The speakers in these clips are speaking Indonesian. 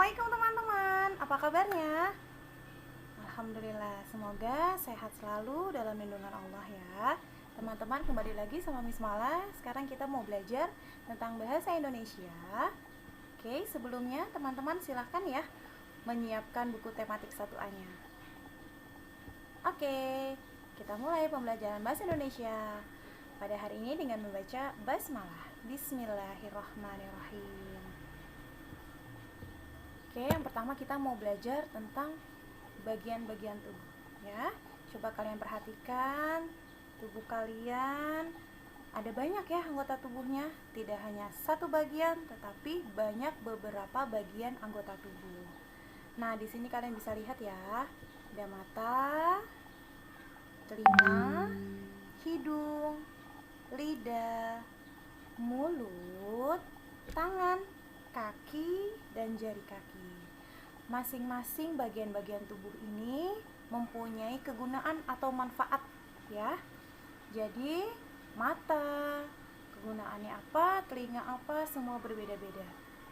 Assalamualaikum teman-teman, apa kabarnya? Alhamdulillah, semoga sehat selalu dalam lindungan Allah ya. Teman-teman, kembali lagi sama Miss Mala. Sekarang kita mau belajar tentang bahasa Indonesia. Oke, sebelumnya teman-teman silahkan ya menyiapkan buku tematik 1A-nya. Oke, kita mulai pembelajaran bahasa Indonesia pada hari ini dengan membaca basmalah. Bismillahirrahmanirrahim. Oke, yang pertama kita mau belajar tentang bagian-bagian tubuh ya. Coba kalian perhatikan tubuh kalian, ada banyak ya anggota tubuhnya, tidak hanya satu bagian tetapi banyak beberapa bagian anggota tubuh. Nah, di sini kalian bisa lihat ya, ada mata, telinga, hidung, lidah, mulut, tangan, kaki, dan jari kaki. Masing-masing bagian-bagian tubuh ini mempunyai kegunaan atau manfaat ya. Jadi mata kegunaannya apa, telinga apa, semua berbeda-beda.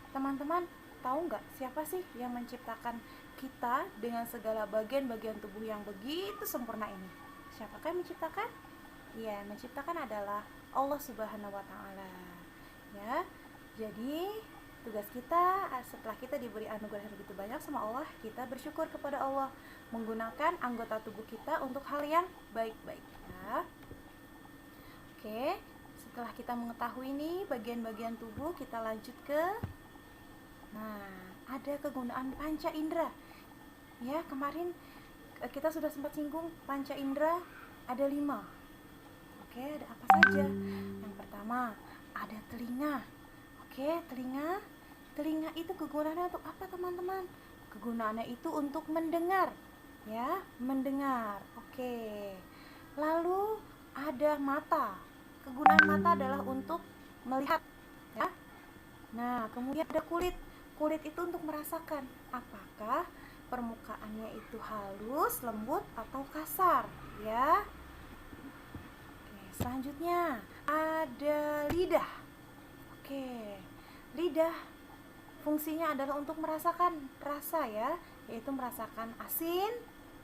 Teman-teman tahu nggak siapa sih yang menciptakan kita dengan segala bagian-bagian tubuh yang begitu sempurna ini? Siapakah yang menciptakan? Ya, menciptakan adalah Allah Subhanahu wa Ta'ala ya. Jadi tugas kita setelah kita diberi anugerah yang begitu banyak sama Allah, kita bersyukur kepada Allah menggunakan anggota tubuh kita untuk hal yang baik-baik ya. Oke, setelah kita mengetahui ini bagian-bagian tubuh, kita lanjut ke ada kegunaan panca indera ya. Kemarin kita sudah sempat singgung panca indera ada 5. Oke, ada apa saja? Yang pertama ada telinga. Oke, telinga itu kegunaannya untuk apa teman-teman? Kegunaannya itu untuk mendengar ya, mendengar. Oke, lalu ada mata. Kegunaan mata adalah untuk melihat ya. Nah, kemudian ada kulit. Kulit itu untuk merasakan apakah permukaannya itu halus, lembut, atau kasar ya. Oke, selanjutnya ada lidah. Oke, lidah fungsinya adalah untuk merasakan rasa ya, yaitu merasakan asin,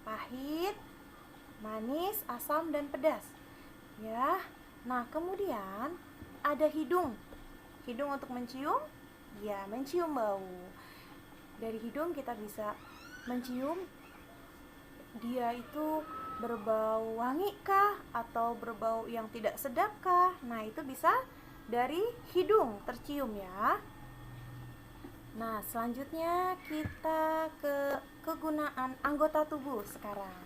pahit, manis, asam, dan pedas ya. Nah, kemudian ada hidung. Hidung untuk mencium, ya mencium bau. Dari hidung kita bisa mencium dia itu berbau wangi kah atau berbau yang tidak sedap kah. Nah, itu bisa dari hidung tercium ya. Nah, selanjutnya kita ke kegunaan anggota tubuh sekarang.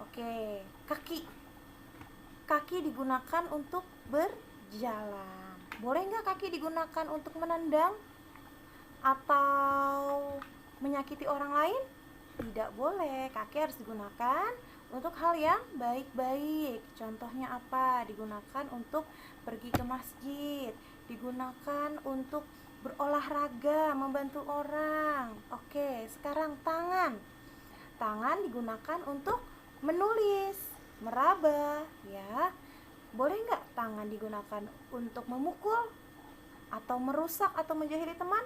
Oke, kaki. Kaki digunakan untuk berjalan. Boleh nggak kaki digunakan untuk menendang atau menyakiti orang lain? Tidak boleh. Kaki harus digunakan untuk hal yang baik-baik. Contohnya apa? Digunakan untuk pergi ke masjid, digunakan untuk berolahraga, membantu orang. Oke, sekarang tangan. Tangan digunakan untuk menulis, meraba ya. Boleh nggak tangan digunakan untuk memukul atau merusak atau menjahili teman?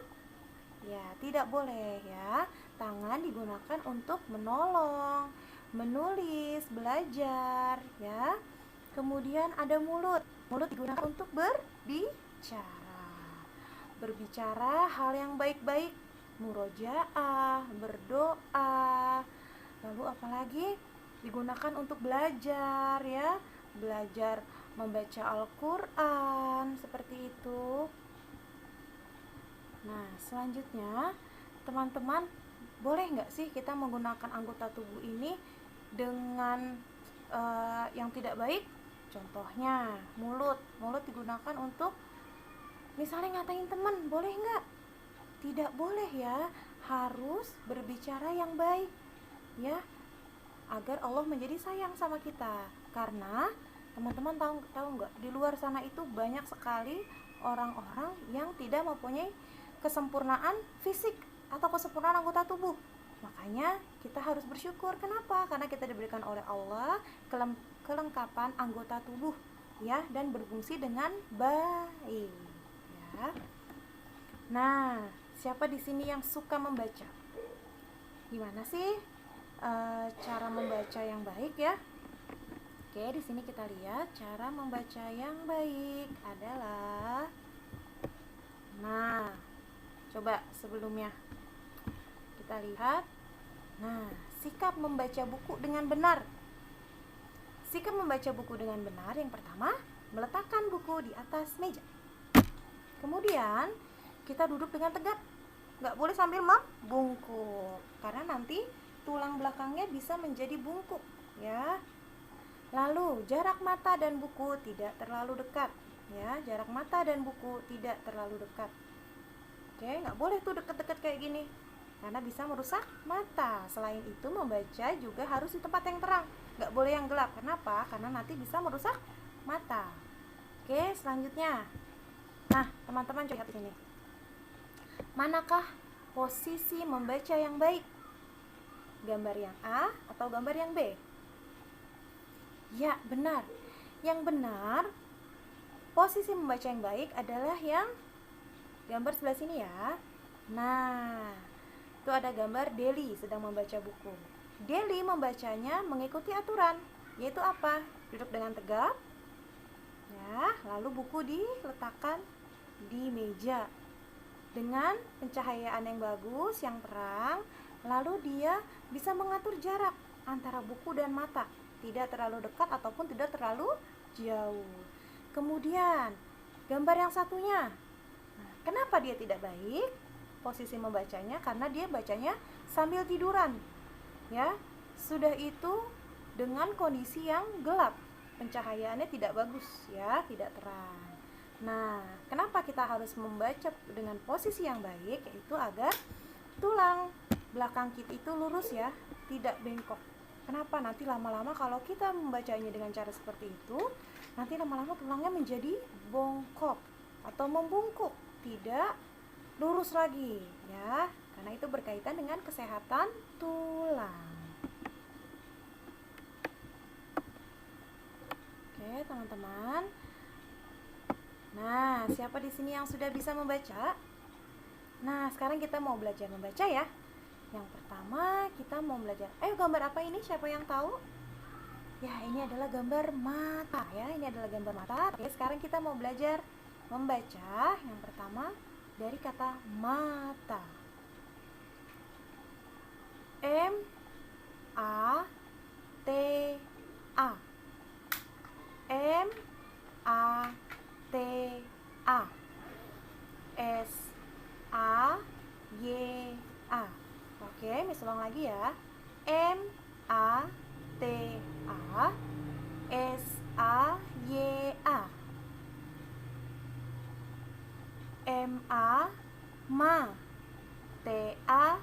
Ya, tidak boleh ya. Tangan digunakan untuk menolong, menulis, belajar ya. Kemudian ada mulut. Mulut digunakan untuk berbicara. Berbicara hal yang baik-baik, murojaah, berdoa. Lalu apalagi? Digunakan untuk belajar ya. Belajar membaca Al-Quran, seperti itu. Nah, selanjutnya teman-teman, boleh nggak sih kita menggunakan anggota tubuh ini dengan yang tidak baik? Contohnya mulut. Mulut digunakan untuk misalnya ngatain teman, boleh nggak? Tidak boleh ya, harus berbicara yang baik ya, agar Allah menjadi sayang sama kita. Karena teman-teman tahu nggak, di luar sana itu banyak sekali orang-orang yang tidak mempunyai kesempurnaan fisik atau kesempurnaan anggota tubuh. Makanya kita harus bersyukur. Kenapa? Karena kita diberikan oleh Allah kelengkapan anggota tubuh ya, dan berfungsi dengan baik ya. Nah, Siapa di sini yang suka membaca? Gimana sih cara membaca yang baik ya? Oke, di sini kita lihat cara membaca yang baik adalah, nah, coba sebelumnya kita lihat. Nah, sikap membaca buku dengan benar. Sikap membaca buku dengan benar yang pertama, meletakkan buku di atas meja. Kemudian, kita duduk dengan tegap. Nggak boleh sambil membungkuk, karena nanti tulang belakangnya bisa menjadi bungkuk, ya. Lalu, jarak mata dan buku tidak terlalu dekat, ya. Jarak mata dan buku tidak terlalu dekat. Oke, nggak boleh tuh deket-deket kayak gini, karena bisa merusak mata. Selain itu, membaca juga harus di tempat yang terang, nggak boleh yang gelap. Kenapa? Karena nanti bisa merusak mata. Oke, selanjutnya. Nah, teman-teman coba lihat ini. Manakah posisi membaca yang baik? Gambar yang A atau gambar yang B? Ya, benar. Yang benar, posisi membaca yang baik adalah yang gambar sebelah sini ya. Nah, itu ada gambar Deli sedang membaca buku. Deli membacanya mengikuti aturan, yaitu apa? Duduk dengan tegap, ya, lalu buku diletakkan di meja dengan pencahayaan yang bagus, yang terang. Lalu dia bisa mengatur jarak antara buku dan mata, tidak terlalu dekat ataupun tidak terlalu jauh. Kemudian gambar yang satunya, nah, kenapa dia tidak baik posisi membacanya? Karena dia bacanya sambil tiduran, ya. Sudah itu dengan kondisi yang gelap, pencahayaannya tidak bagus, ya, tidak terang. Nah, kenapa kita harus membaca dengan posisi yang baik? Yaitu agar tulang belakang kita itu lurus, ya, tidak bengkok. Kenapa? Nanti lama-lama kalau kita membacanya dengan cara seperti itu, nanti lama-lama tulangnya menjadi bongkok atau membungkuk, tidak lurus lagi, ya. Karena itu berkaitan dengan kesehatan tulang. Oke, teman-teman. Nah, siapa di sini yang sudah bisa membaca? Nah, sekarang kita mau belajar membaca ya. Yang pertama kita mau belajar. Ayo, gambar apa ini? Siapa yang tahu? Ya, ini adalah gambar mata ya. Ini adalah gambar mata. Oke, sekarang kita mau belajar membaca. Yang pertama dari kata mata. M A T A. M A T A. S A Y A. Oke, Miss ulang lagi ya. M A T A. S A Y A. M A ma. T A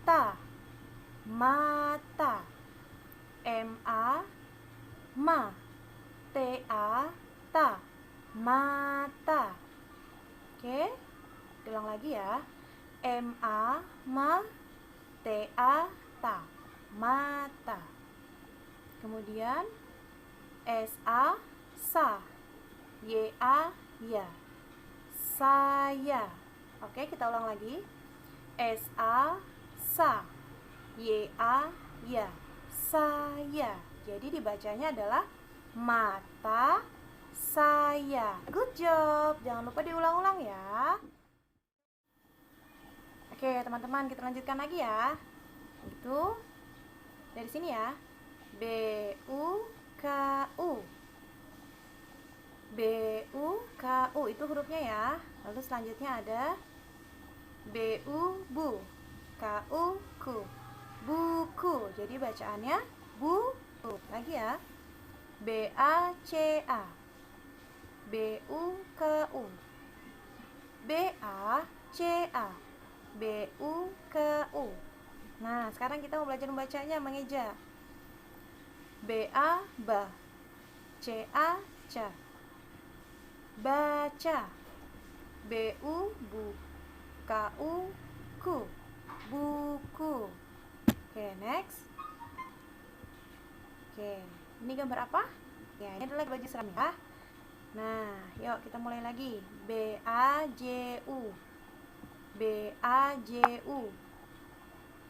ta. Mata. M A ma. T A ta. Mata. Oke, ulang lagi ya. M A ma. T A ta. Mata. Kemudian S A sa. Y A ya. Saya. Oke, kita ulang lagi. S A sa. Y A ya. Saya. Jadi dibacanya adalah mata saya. Good job. Jangan lupa diulang-ulang ya. Oke, teman-teman, kita lanjutkan lagi ya. Itu dari sini ya. B U K U. B U K U itu hurufnya ya. Lalu selanjutnya ada B U bu. K U ku. Buku. Jadi bacaannya buku. Lagi ya. B A C A. B U K U. B A C A. B U K U. Nah, sekarang kita mau belajar membacanya, mengeja. B A ba. C A ca. Baca. B U bu. K U ku. Buku. Oke, next. Oke, ini gambar apa? Ya, ini adalah baju seragam ya. Nah, yuk kita mulai lagi. B A J U. B-A-J-U.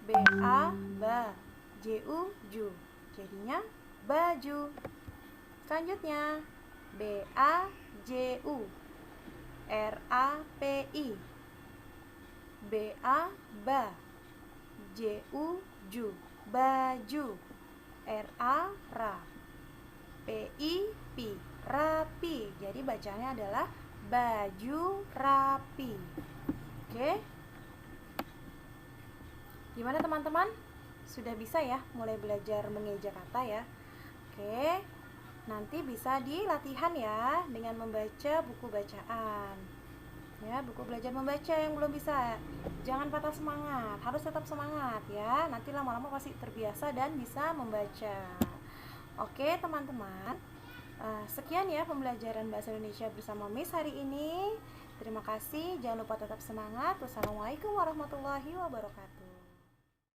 B-A, ba. J-U, ju. Jadinya baju. Selanjutnya B-A-J-U. R-A-P-I. B-A, ba. J-U, ju. Baju. R-A, ra. P-I, pi. Rapi. Jadi bacanya adalah baju rapi. Oke. Gimana teman-teman? Sudah bisa ya mulai belajar mengeja kata ya? Oke. Nanti bisa dilatihan ya dengan membaca buku bacaan. Ya, buku belajar membaca yang belum bisa, jangan patah semangat, harus tetap semangat ya. Nanti lama-lama pasti terbiasa dan bisa membaca. Oke teman-teman, sekian ya pembelajaran bahasa Indonesia bersama Miss hari ini. Terima kasih, jangan lupa tetap semangat. Wassalamualaikum warahmatullahi wabarakatuh.